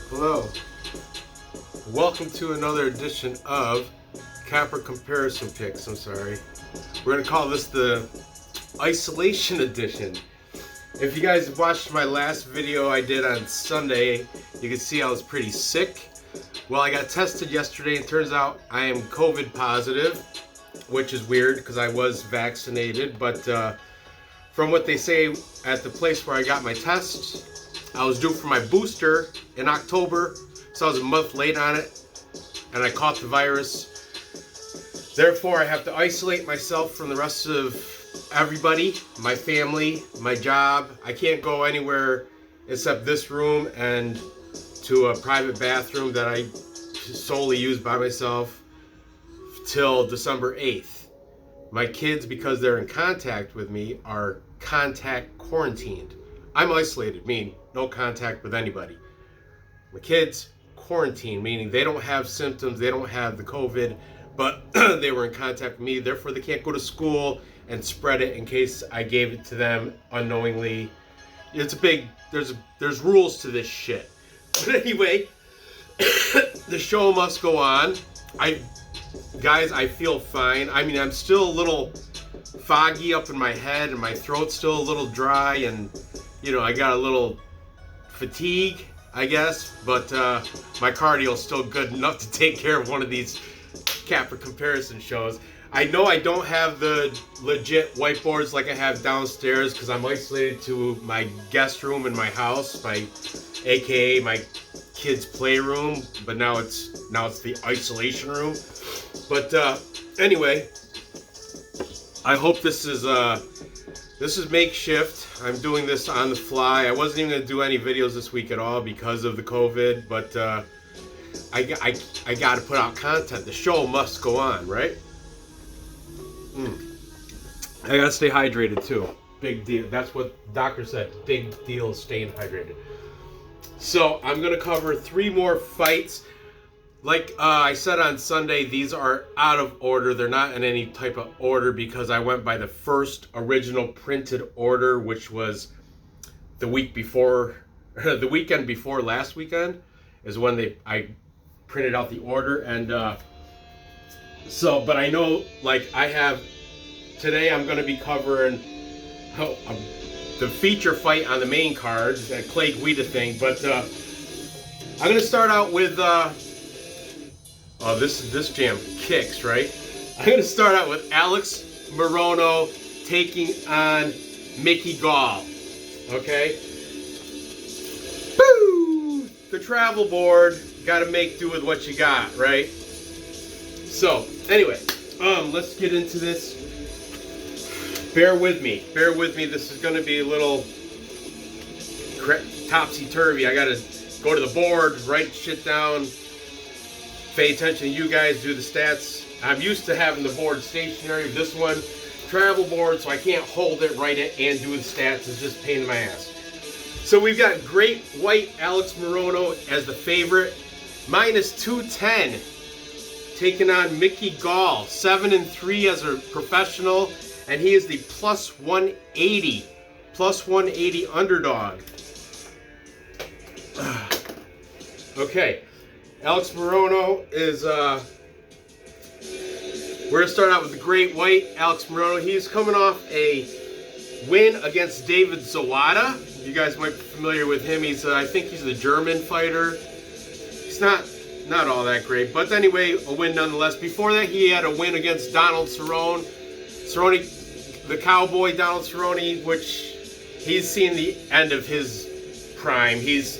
Hello. Welcome to another edition of Capper Comparison Picks. I'm sorry. We're going to call this the Isolation Edition. If you guys watched my last video I did on Sunday, you can see I was pretty sick. Well, I got tested yesterday and turns out I am COVID positive, which is weird because I was vaccinated. But from what they say at the place where I got my test, I was due for my booster in October, so I was a month late on it, and I caught the virus. Therefore, I have to isolate myself from the rest of everybody, my family, my job. I can't go anywhere except this room and to a private bathroom that I solely use by myself till December 8th. My kids, because they're in contact with me, are contact quarantined. I'm isolated, meaning no contact with anybody. My kids, quarantine, meaning they don't have symptoms, they don't have the COVID, but they were in contact with me, therefore they can't go to school and spread it in case I gave it to them unknowingly. It's a big, there's rules to this shit. But anyway, the show must go on. Guys, I feel fine. I mean, I'm still a little foggy up in my head and my throat's still a little dry and, you know, I got a little fatigue, I guess, but my cardio is still good enough to take care of one of these Capper comparison shows. I know I don't have the legit whiteboards like I have downstairs because I'm isolated to my guest room in my house, aka my kids' playroom, but now it's the isolation room. But anyway, I hope this is makeshift. I'm doing this on the fly. I wasn't even going to do any videos this week at all because of the COVID, but I got to put out content. The show must go on, right? I got to stay hydrated too. Big deal. That's what the doctor said. Big deal staying hydrated. So I'm going to cover 3 more fights. Like I said on Sunday, these are out of order. They're not in any type of order because I went by the first original printed order, which was the week before, the weekend before last weekend is when I printed out the order. And but I know, like I have, today I'm going to be covering the feature fight on the main card, that Clay Guida thing. But I'm going to start out with, this jam kicks, right? I'm going to start out with Alex Morono taking on Mickey Gall. Okay? Boo! The travel board, got to make do with what you got, right? So, anyway, let's get into this. Bear with me. This is going to be a little topsy-turvy. I got to go to the board, write shit down, pay attention to you guys, do the stats. I'm used to having the board stationary. This one, travel board, so I can't hold it, write it, and do the stats. It's just a pain in my ass. So we've got Great White Alex Morono as the favorite, -210, taking on Mickey Gall, 7-3 as a professional, and he is the +180 underdog. Okay. Alex Morono is, we're going to start out with the Great White, Alex Morono. He's coming off a win against David Zawada. You guys might be familiar with him. I think he's the German fighter. He's not all that great, but anyway, a win nonetheless. Before that, he had a win against Donald Cerrone, the cowboy Donald Cerrone, which he's seen the end of his prime. He's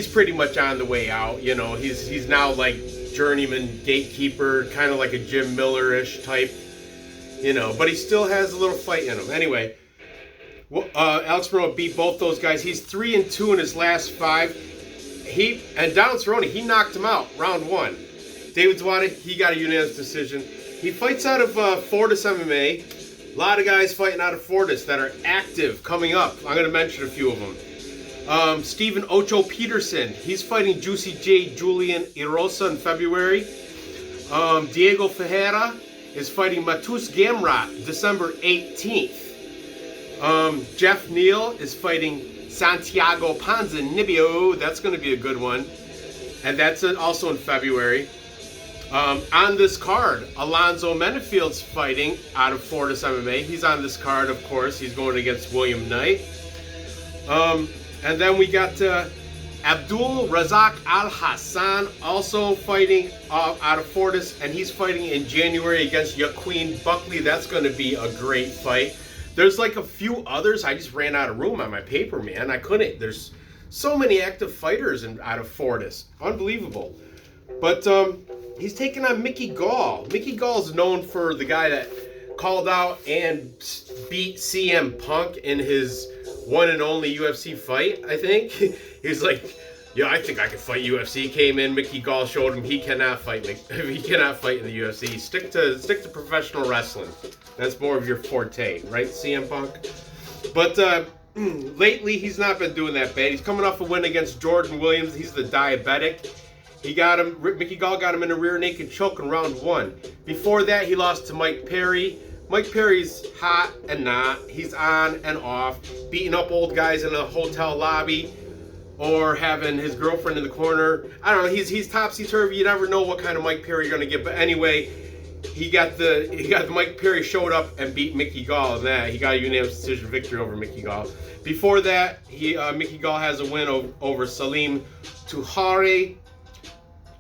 pretty much on the way out, you know. He's now like journeyman gatekeeper, kind of like a Jim Miller-ish type, you know. But he still has a little fight in him. Anyway, Alex Morono beat both those guys. He's 3-2 in his last 5. And Donald Cerrone, he knocked him out round 1. David Zawada, he got a unanimous decision. He fights out of Fortis MMA. A lot of guys fighting out of Fortis that are active coming up. I'm going to mention a few of them. Stephen Ocho Peterson, he's fighting Juicy J. Julian Irosa in February. Diego Ferreira is fighting Matus Gamrot December 18th. Jeff Neal is fighting Santiago Ponzinibbio. That's going to be a good one. And that's also in February. On this card, Alonzo Menifield's fighting out of Fortis MMA. He's on this card, of course. He's going against William Knight. And then we got Abdul Razak Al Hassan also fighting out of Fortis, and he's fighting in January against Joaquin Buckley. That's going to be a great fight. There's like a few others. I just ran out of room on my paper, man. I couldn't. There's so many active fighters out of Fortis. Unbelievable. But he's taking on Mickey Gall. Mickey Gall is known for the guy that called out and beat CM Punk in his one and only UFC fight, I think. He's like, yeah, I think I can fight UFC. Came in, Mickey Gall showed him he cannot fight. He cannot fight in the UFC. Stick to professional wrestling. That's more of your forte, right, CM Punk? But lately, he's not been doing that bad. He's coming off a win against Jordan Williams. He's the diabetic. Mickey Gall got him in a rear naked choke in round 1. Before that, he lost to Mike Perry. Mike Perry's hot and not. He's on and off, beating up old guys in a hotel lobby or having his girlfriend in the corner. I don't know. He's topsy-turvy. You never know what kind of Mike Perry you're going to get. But anyway, he got the Mike Perry showed up and beat Mickey Gall in that. He got a unanimous decision victory over Mickey Gall. Before that, Mickey Gall has a win over Salim Tuhari.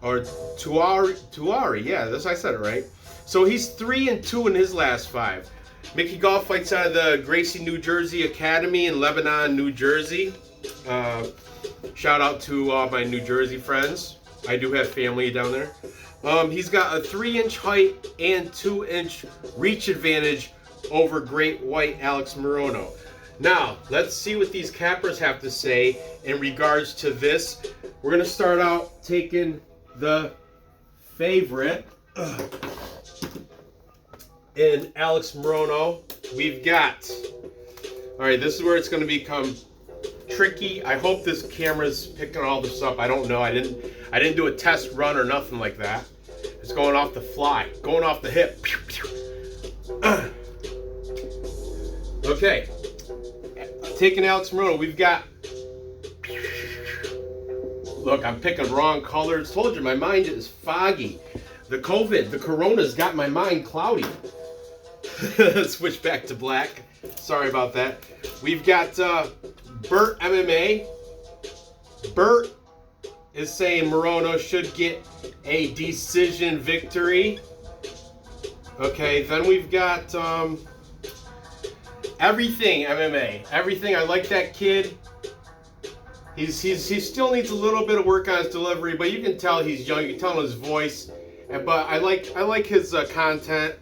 Or Tuari, yeah, I said it right. So he's 3-2 in his last 5. Mickey Gall fights out of the Gracie, New Jersey Academy in Lebanon, New Jersey. Shout out to all my New Jersey friends. I do have family down there. He's got a 3-inch height and 2-inch reach advantage over Great White Alex Morono. Now, let's see what these cappers have to say in regards to this. We're going to start out taking the favorite in Alex Morono. We've got, all right, this is where it's going to become tricky. I hope this camera's picking all this up. I don't know. I didn't do a test run or nothing like that. It's going off the fly, going off the hip. Okay, taking Alex Morono. We've got, look, I'm picking wrong colors. Told you, my mind is foggy. The corona's got my mind cloudy. Switch back to black. Sorry about that. We've got Burt MMA. Burt is saying Morono should get a decision victory. Okay, then we've got Everything MMA. Everything. I like that kid. He still needs a little bit of work on his delivery, but you can tell he's young. You can tell in his voice. But I like his content.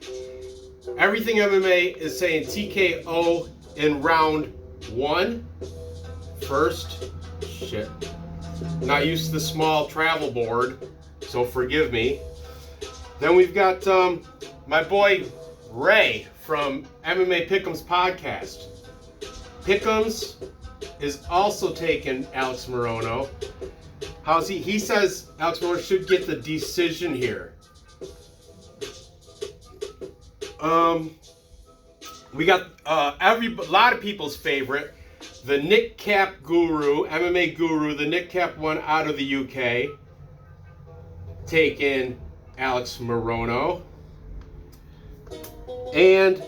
Everything MMA is saying TKO in round 1. First. Shit. Not used to the small travel board, so forgive me. Then we've got my boy Ray from MMA Pick'em's podcast. Pick'em's is also taking Alex Morono. How's he? He says Alex Morono should get the decision here. We got a lot of people's favorite, the Nick Cap Guru, MMA Guru, the Nick Cap one out of the UK, taking Alex Morono. And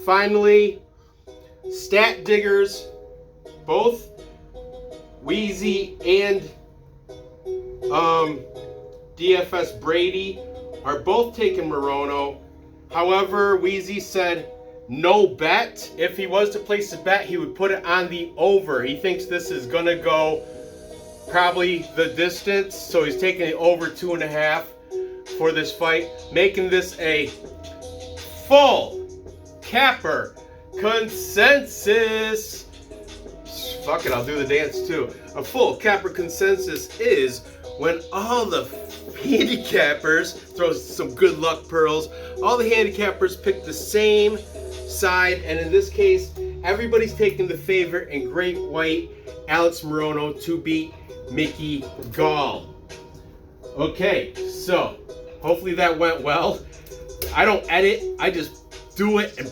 finally, Stat Diggers, both Wheezy and DFS Brady are both taking Morono. However, Wheezy said no bet. If he was to place a bet, he would put it on the over. He thinks this is going to go probably the distance, so he's taking it over 2.5 for this fight, making this a full capper consensus. Fuck it, I'll do the dance too. A full capper consensus is when all the handicappers, throw some good luck pearls, all the handicappers pick the same side, and in this case, everybody's taking the favorite in Great White Alex Morono to beat Mickey Gall. Okay, so hopefully that went well. I don't edit, I just do it and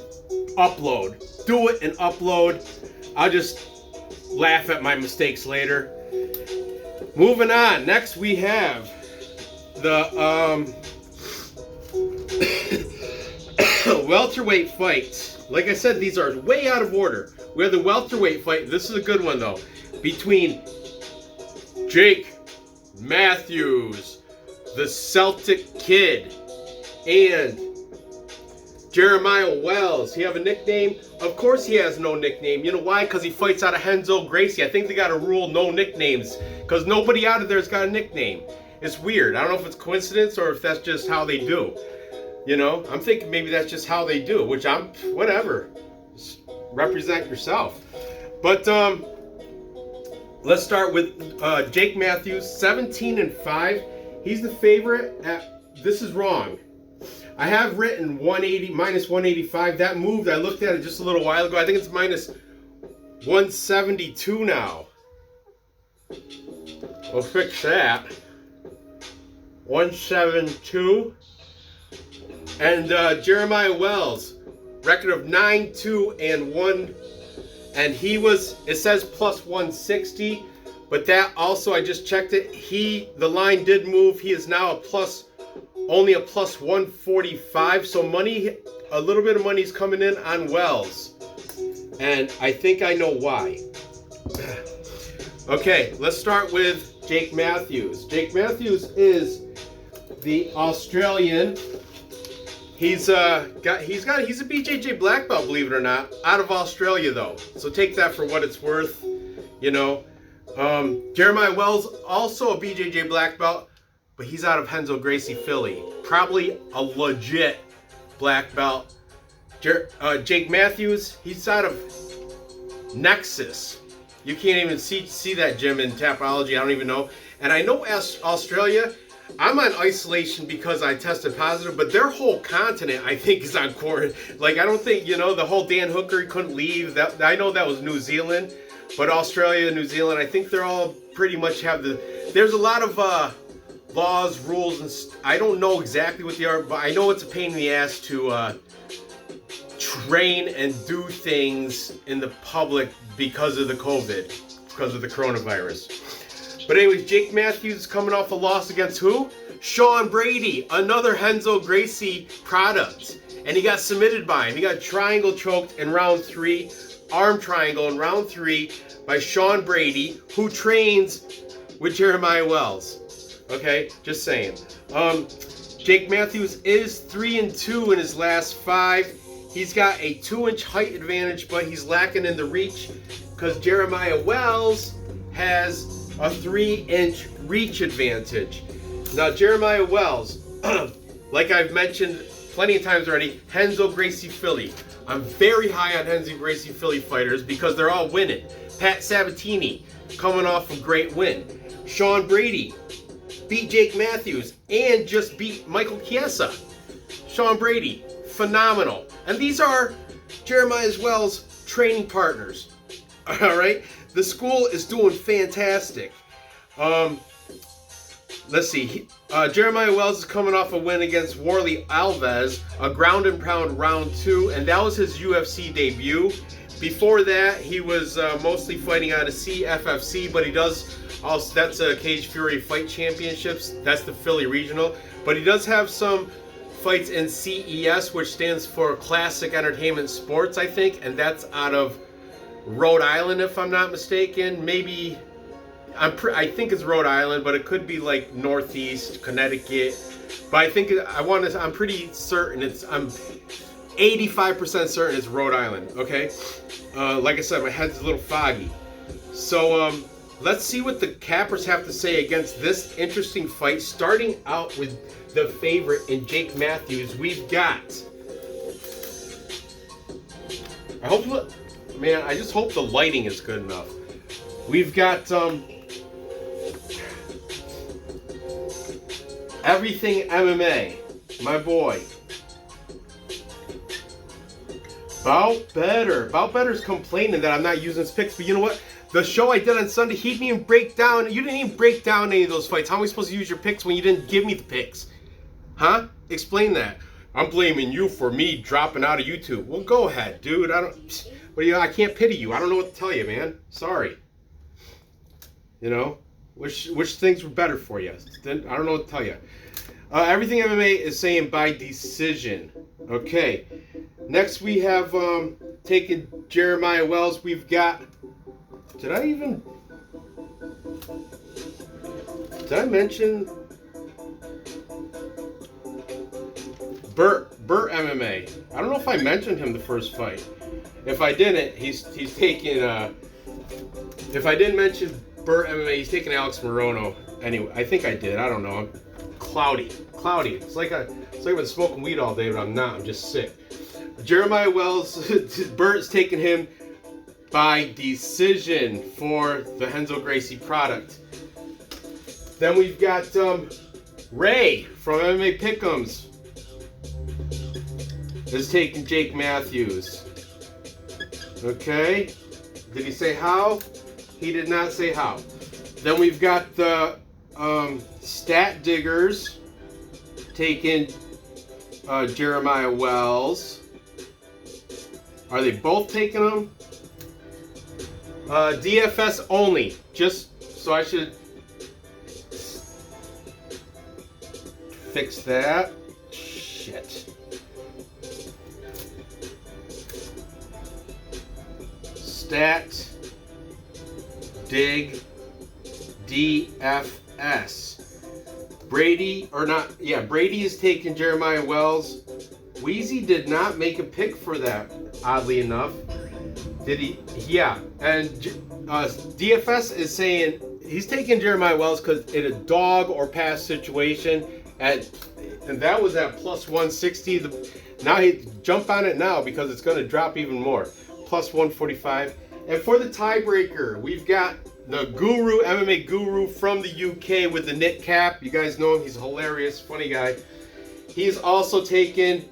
upload. Do it and upload. I'll just laugh at my mistakes later. Moving on. Next we have the welterweight fights. Like I said, these are way out of order. We have the welterweight fight. This is a good one though. Between Jake Matthews, the Celtic Kid, and Jeremiah Wells. He have a nickname? Of course he has no nickname. You know why? Because he fights out of Renzo Gracie. I think they got a rule, no nicknames, because nobody out of there's got a nickname. It's weird. I don't know if it's coincidence or if that's just how they do. You know, I'm thinking maybe that's just how they do, which I'm, whatever. Just represent yourself. But let's start with Jake Matthews, 17-5. He's the favorite at, this is wrong. I have written 180, minus 185. That moved. I looked at it just a little while ago. I think it's minus 172 now. We'll fix that. 172. And Jeremiah Wells, record of 9-2-1. And he was, it says plus 160. But that also, I just checked it. The line did move. He is now only a plus 145. So money, a little bit of money is coming in on Wells. And I think I know why. Okay, let's start with Jake Matthews. Jake Matthews is the Australian. He's a BJJ black belt, believe it or not, out of Australia though. So take that for what it's worth, you know. Jeremiah Wells, also a BJJ black belt, but he's out of Renzo Gracie, Philly. Probably a legit black belt. Jake Matthews, he's out of Nexus. You can't even see that gym in Tapology. I don't even know. And I know Australia, I'm on isolation because I tested positive, but their whole continent, I think, is on quarantine. Like, I don't think, you know, the whole Dan Hooker, he couldn't leave. I know that was New Zealand, but Australia and New Zealand, I think they're all pretty much there's a lot of laws, rules, and I don't know exactly what they are, but I know it's a pain in the ass to train and do things in the public because of the COVID, because of the coronavirus. But anyways, Jake Matthews is coming off a loss against who? Sean Brady, another Renzo Gracie product. And he got submitted by him. He got triangle choked in round 3, arm triangle in round 3 by Sean Brady, who trains with Jeremiah Wells. Okay, just saying. Jake Matthews is 3-2 in his last 5. He's got a 2-inch height advantage, but he's lacking in the reach because Jeremiah Wells has a 3-inch reach advantage. Now, Jeremiah Wells, like I've mentioned plenty of times already, Renzo Gracie Philly. I'm very high on Renzo Gracie Philly fighters because they're all winning. Pat Sabatini, coming off a great win. Sean Brady beat Jake Matthews and just beat Michael Chiesa. Sean Brady, phenomenal. And these are Jeremiah Wells' training partners. All right? The school is doing fantastic. Let's see. Jeremiah Wells is coming off a win against Warley Alves, a ground and pound round 2, and that was his UFC debut. Before that, he was mostly fighting out of CFFC, but he does also, that's a Cage Fury Fight Championships. That's the Philly Regional. But he does have some fights in CES, which stands for Classic Entertainment Sports, I think, and that's out of Rhode Island, if I'm not mistaken. Maybe, I think it's Rhode Island, but it could be like Northeast, Connecticut. But I think, I'm pretty certain I'm 85% certain it's Rhode Island, okay? Like I said, my head's a little foggy. So, let's see what the cappers have to say against this interesting fight. Starting out with the favorite in Jake Matthews, we've got, I just hope the lighting is good enough. We've got Everything MMA, my boy. Bout Better's complaining that I'm not using his picks, but you know what? The show I did on Sunday, you didn't even break down any of those fights. How am I supposed to use your picks when you didn't give me the picks? Huh? Explain that. I'm blaming you for me dropping out of YouTube. Well, go ahead, dude. I can't pity you. I don't know what to tell you, man. Sorry. You know, which things were better for you? Then I don't know what to tell you. Everything MMA is saying by decision. Okay. Next we have taken Jeremiah Wells. We've got. Did I mention Burt MMA? I don't know if I mentioned him the first fight. If I didn't, he's taking. If I didn't mention Burt MMA, he's taking Alex Morono. Anyway, I think I did. I don't know. I'm cloudy. It's like I've been smoking weed all day, but I'm not. I'm just sick. Jeremiah Wells, Burt's taking him by decision for the Renzo Gracie product. Then we've got Ray from MMA Pick'ems is taking Jake Matthews. Okay. Did he say how? He did not say how. Then we've got the Stat Diggers taking Jeremiah Wells. Are they both taking him? DFS only. Just so I should fix that. Shit. Stat Dig DFS. Brady is taking Jeremiah Wells. Wheezy did not make a pick for that, oddly enough. Did he? Yeah. And DFS is saying he's taking Jeremiah Wells because in a dog or pass situation, and that was at plus 160. Now he jump on it now because it's going to drop even more. Plus 145. And for the tiebreaker, we've got the guru, MMA guru from the UK with the knit cap. You guys know him. He's a hilarious, funny guy. He's also taken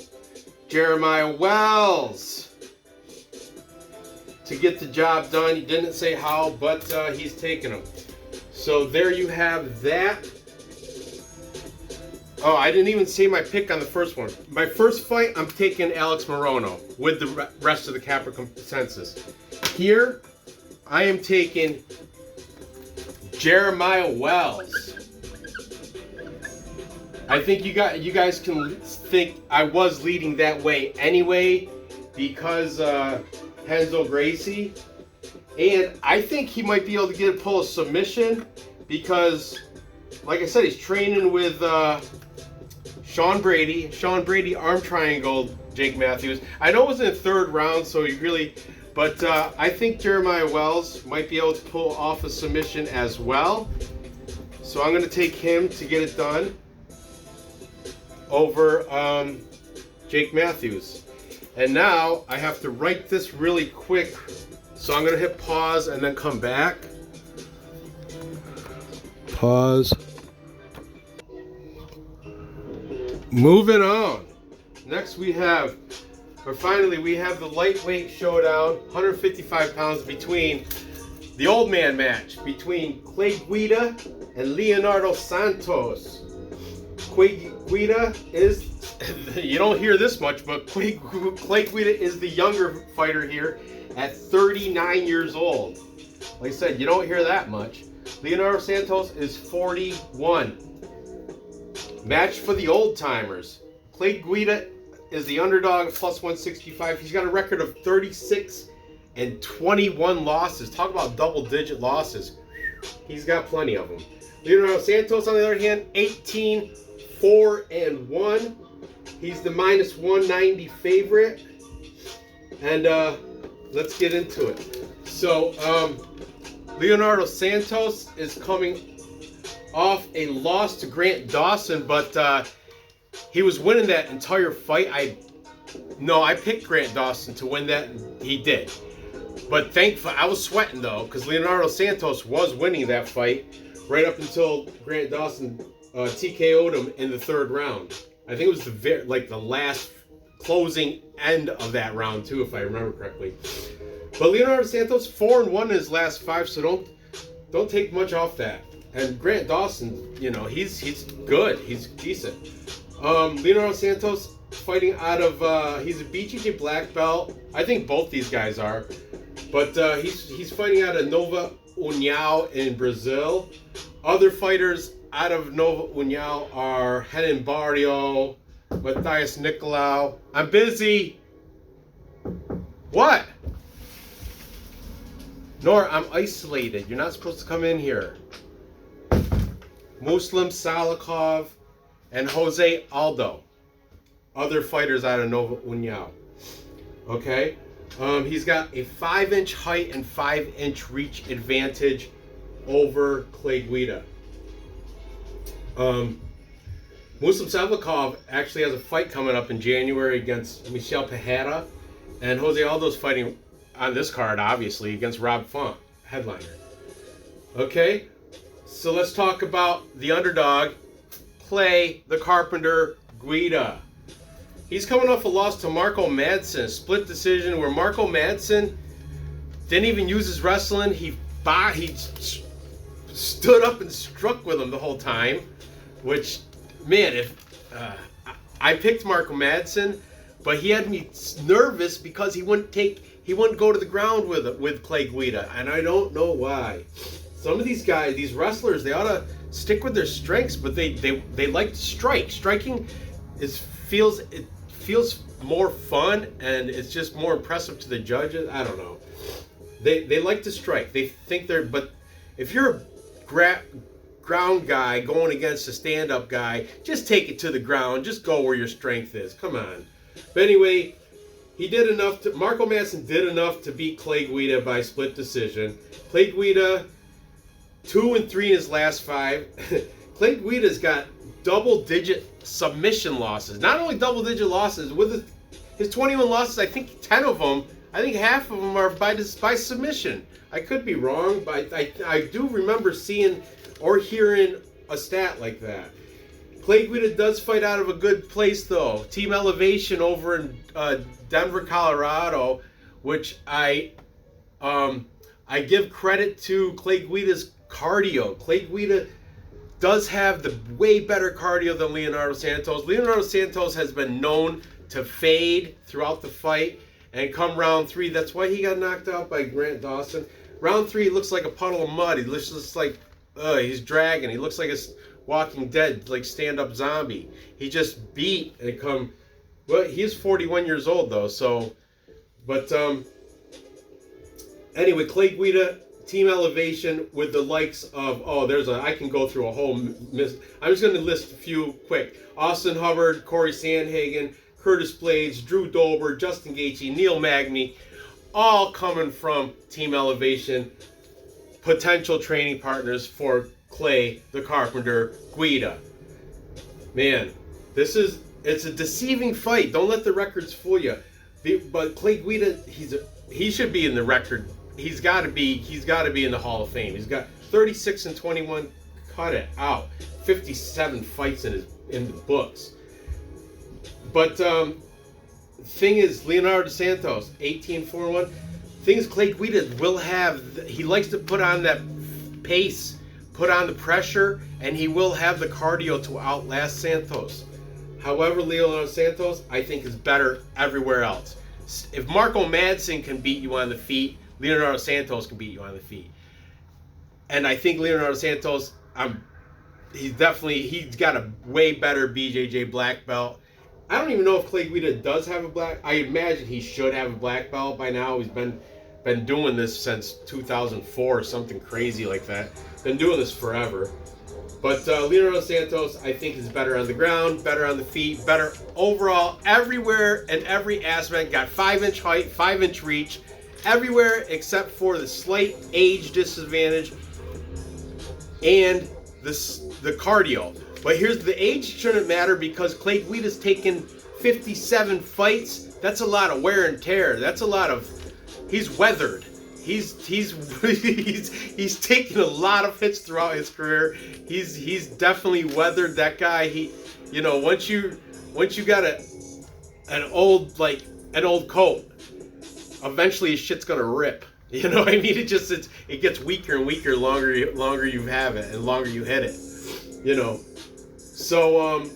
Jeremiah Wells to get the job done. He didn't say how, but he's taking him. So there you have that. Oh, I didn't even say my pick on the first one. My first fight, I'm taking Alex Morono with the rest of the Capper consensus. Here, I am taking Jeremiah Wells. I think you guys can think I was leading that way anyway because Renzo Gracie, and I think he might be able to pull a submission because, like I said, he's training with Sean Brady arm triangle Jake Matthews. I know it was in the third round, so he really. But I think Jeremiah Wells might be able to pull off a submission as well. So I'm going to take him to get it done over Jake Matthews. And now I have to write this really quick. So I'm going to hit pause and then come back. Pause. Moving on. Next we have the lightweight showdown, 155 pounds between the old man match between Clay Guida and Leonardo Santos. Guida is, you don't hear this much, but Clay Guida is the younger fighter here at 39 years old. Like I said, you don't hear that much. Leonardo Santos is 41. Match for the old timers. Clay Guida is the underdog at plus 165. He's got a record of 36 and 21 losses. Talk about double-digit losses. He's got plenty of them. Leonardo Santos, on the other hand, 18, 4, and 1. He's the minus 190 favorite. And let's get into it. So, Leonardo Santos is coming off a loss to Grant Dawson, but he was winning that entire fight. I picked Grant Dawson to win that, and he did. But thankfully, I was sweating though, because Leonardo Santos was winning that fight right up until Grant Dawson TKO'd him in the third round. I think it was the last closing end of that round too, if I remember correctly. But Leonardo Santos 4-1 in his last 5, so don't take much off that. And Grant Dawson, he's good. He's decent. Leonardo Santos fighting out of he's a BJJ black belt. I think both these guys are, but he's fighting out of Nova União in Brazil. Other fighters out of Nova União are Renan Barrio, Matthias Nicolau. I'm busy. What? Nor, I'm isolated. You're not supposed to come in here. Muslim Salakov and Jose Aldo. Other fighters out of Nova União. Okay? He's got a 5-inch height and 5-inch reach advantage over Clay Guida. Muslim Salakov actually has a fight coming up in January against Michel Pereira, and Jose Aldo's fighting on this card, obviously, against Rob Font, headliner. Okay, so let's talk about the underdog, Clay the Carpenter Guida. He's coming off a loss to Marco Madsen, split decision where Marco Madsen didn't even use his wrestling. He stood up and struck with him the whole time, which, man, if I picked Marco Madsen, but he had me nervous because he wouldn't go to the ground with Clay Guida, and I don't know why. Some of these guys, these wrestlers, they ought to stick with their strengths, but they like to strike. Striking feels more fun, and it's just more impressive to the judges. I don't know. They like to strike. They think but if you're a ground guy going against a stand-up guy, just take it to the ground. Just go where your strength is. Come on. But anyway, Marco Madsen did enough to beat Clay Guida by split decision. Clay Guida 2-3 in his last 5. Clay Guida's got double-digit submission losses. Not only double-digit losses, with his 21 losses, I think 10 of them, I think half of them are by submission. I could be wrong, but I do remember seeing or hearing a stat like that. Clay Guida does fight out of a good place, though. Team Elevation over in Denver, Colorado, which I give credit to Clay Guida's cardio. Clay Guida does have the way better cardio than Leonardo Santos. Leonardo Santos has been known to fade throughout the fight, and come round 3, that's why he got knocked out by Grant Dawson. Round 3, he looks like a puddle of mud. He looks just like he's dragging. He looks like a Walking Dead, like stand-up zombie. He just beat and well, he's 41 years old though, so, but anyway, Clay Guida, Team Elevation with the likes of, I can go through a whole list. I'm just going to list a few quick. Austin Hubbard, Corey Sandhagen, Curtis Blades, Drew Dober, Justin Gaethje, Neil Magny, all coming from Team Elevation, potential training partners for Clay the Carpenter Guida. Man, it's a deceiving fight. Don't let the records fool you. But Clay Guida, he should be in the record. He's got to be in the Hall of Fame. He's got 36-21. Cut it out. 57 fights in the books. But thing is, Leonardo Santos 18-4-1. Thing is, Clay Guida will have. He likes to put on that pace, put on the pressure, and he will have the cardio to outlast Santos. However, Leonardo Santos, I think, is better everywhere else. If Marco Madsen can beat you on the feet, Leonardo Santos can beat you on the feet. And I think Leonardo Santos, he's got a way better BJJ black belt. I don't even know if Clay Guida does have a black. I imagine he should have a black belt by now. He's been doing this since 2004 or something crazy like that. Been doing this forever. But Leonardo Santos, I think, is better on the ground, better on the feet, better overall everywhere and every aspect. Got 5-inch height, 5-inch reach, everywhere except for the slight age disadvantage and the cardio. But here's the age shouldn't matter because Clay Guida's taken 57 fights. That's a lot of wear and tear. That's a lot of. He's weathered. He's taken a lot of hits throughout his career. He's definitely weathered. That guy. Once you got an old coat, eventually his shit's gonna rip. You know what I mean? It gets weaker and weaker longer you have it and longer you hit it. So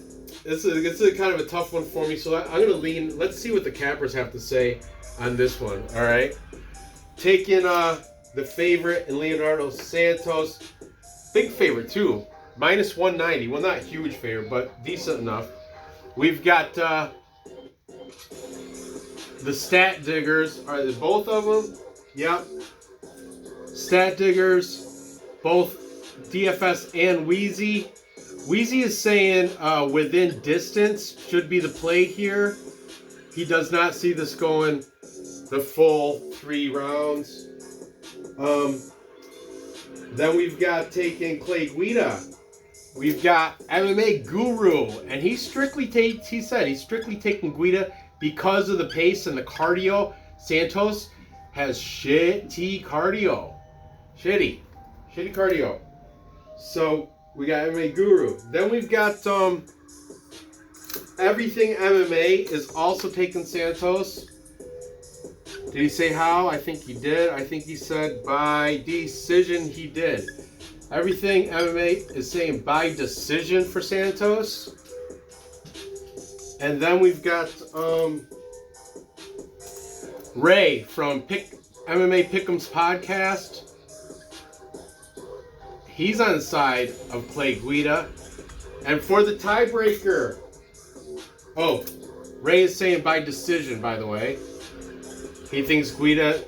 it's a kind of a tough one for me. So I'm gonna let's see what the cappers have to say on this one. All right. Taking the favorite, and Leonardo Santos. Big favorite, too. Minus 190. Well, not huge favorite, but decent enough. We've got the Stat Diggers. Are they both of them? Yep. Stat Diggers, both DFS and Wheezy. Wheezy is saying within distance should be the play here. He does not see this going the full 3 rounds. Then we've got taking Clay Guida. We've got MMA Guru, and he said he's strictly taking Guida because of the pace and the cardio. Santos has shitty cardio. Shitty cardio. So we got MMA Guru. Then we've got Everything MMA is also taking Santos. Did he say how? I think he did. I think he said by decision he did. Everything MMA is saying by decision for Santos. And then we've got Ray from MMA Pick'em's podcast. He's on the side of Clay Guida. And for the tiebreaker, Ray is saying by decision, by the way. He thinks Guida,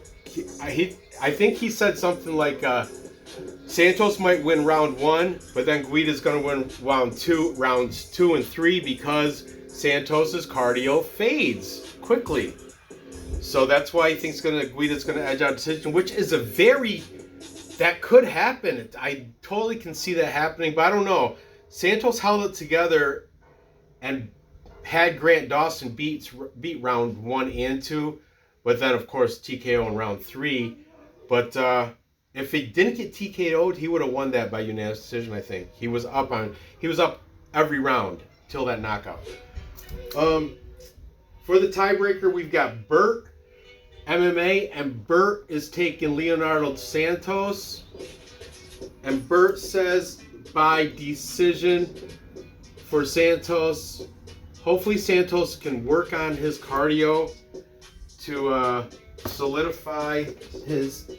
I think he said something like Santos might win round 1, but then Guida's going to win rounds 2 and 3 because Santos's cardio fades quickly. So that's why he thinks Guida's going to edge out decision, which is that could happen. I totally can see that happening, but I don't know. Santos held it together and had Grant Dawson beat round 1 and 2, but then of course TKO in round 3. But if he didn't get TKO'd, he would have won that by unanimous decision. I think he was up every round till that knockout. For the tiebreaker, we've got Burt MMA, and Burt is taking Leonardo Santos, and Burt says by decision for Santos. Hopefully Santos can work on his cardio to solidify his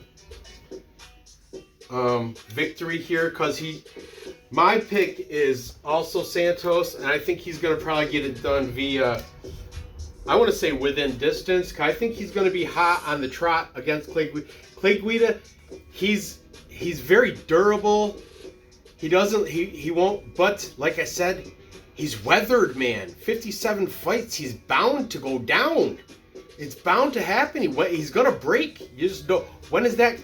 victory here, because my pick is also Santos, and I think he's going to probably get it done via, I want to say within distance. I think he's going to be hot on the trot against Clay Guida. Clay Guida, he's very durable. He won't, but like I said, he's weathered, man. 57 fights, he's bound to go down. It's bound to happen. He's going to break. You just know, when is that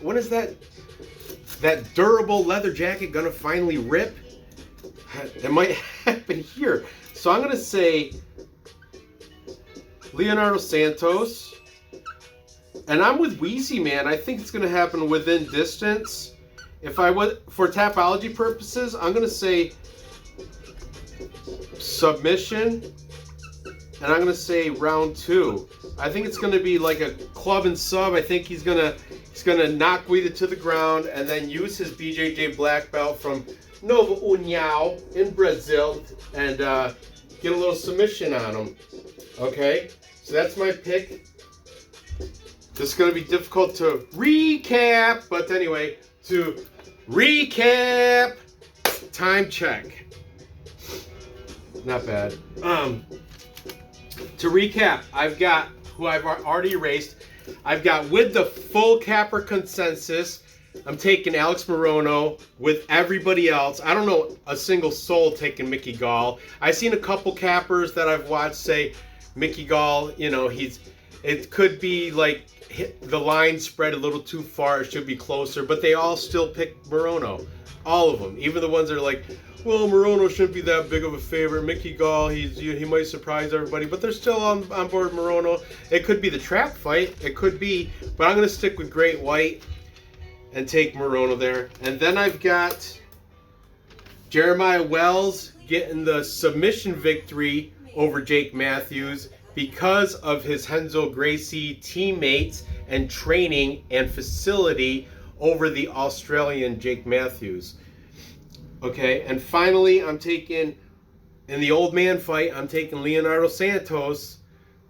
durable leather jacket going to finally rip? It might happen here. So I'm going to say Leonardo Santos. And I'm with Wheezy, man. I think it's going to happen within distance. If I would, for Tapology purposes, I'm going to say submission. And I'm going to say round 2. I think it's going to be like a club and sub. I think he's going to knock Guida to the ground and then use his BJJ black belt from Nova União in Brazil and get a little submission on him. Okay? So that's my pick. This is going to be difficult to recap, but anyway, to recap, time check. Not bad. To recap, I've got who I've already erased. I've got with the full capper consensus, I'm taking Alex Morono. With everybody else, I don't know a single soul taking Mickey Gall. I've seen a couple cappers that I've watched say Mickey Gall, it could be like the line spread a little too far, it should be closer, but they all still pick Morono. All of them. Even the ones that are like, well, Morono shouldn't be that big of a favorite. Mickey Gall, he might surprise everybody, but they're still on board Morono. It could be the trap fight. It could be, but I'm going to stick with Great White and take Morono there. And then I've got Jeremiah Wells getting the submission victory over Jake Matthews because of his Renzo Gracie teammates and training and facility over the Australian Jake Matthews. Okay, and finally, I'm taking, in the old man fight, I'm taking Leonardo Santos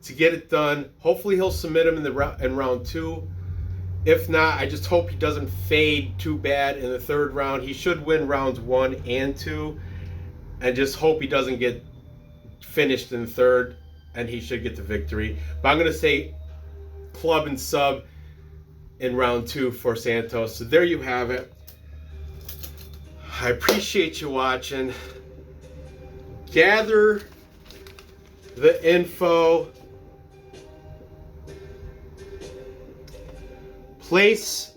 to get it done. Hopefully, he'll submit him in round 2. If not, I just hope he doesn't fade too bad in the third round. He should win rounds 1 and 2, and just hope he doesn't get finished in the third, and he should get the victory. But I'm going to say club and sub in round 2 for Santos. So there you have it. I appreciate you watching. Gather the info. Place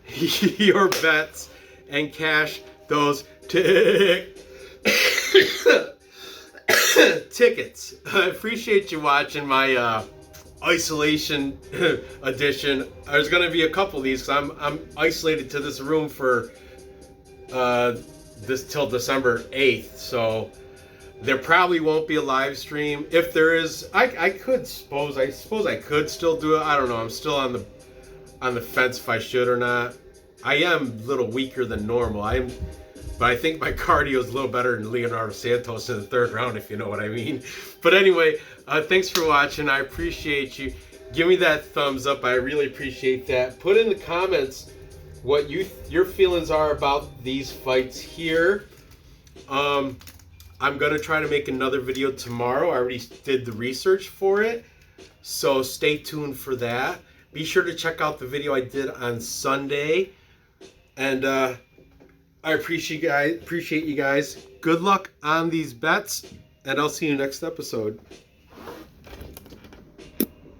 your bets and cash those tickets. I appreciate you watching my isolation edition. There's going to be a couple of these because I'm isolated to this room for this till December 8th. So there probably won't be a live stream. If there is, I suppose I could still do it. I don't know. I'm still on the fence if I should or not. I am a little weaker than normal. But I think my cardio is a little better than Leonardo Santos in the third round, if you know what I mean. But anyway, thanks for watching. I appreciate you. Give me that thumbs up. I really appreciate that. Put in the comments what your feelings are about these fights here. I'm gonna try to make another video tomorrow. I already did the research for it, so stay tuned for that. Be sure to check out the video I did on Sunday. And I appreciate you guys. Good luck on these bets, and I'll see you next episode.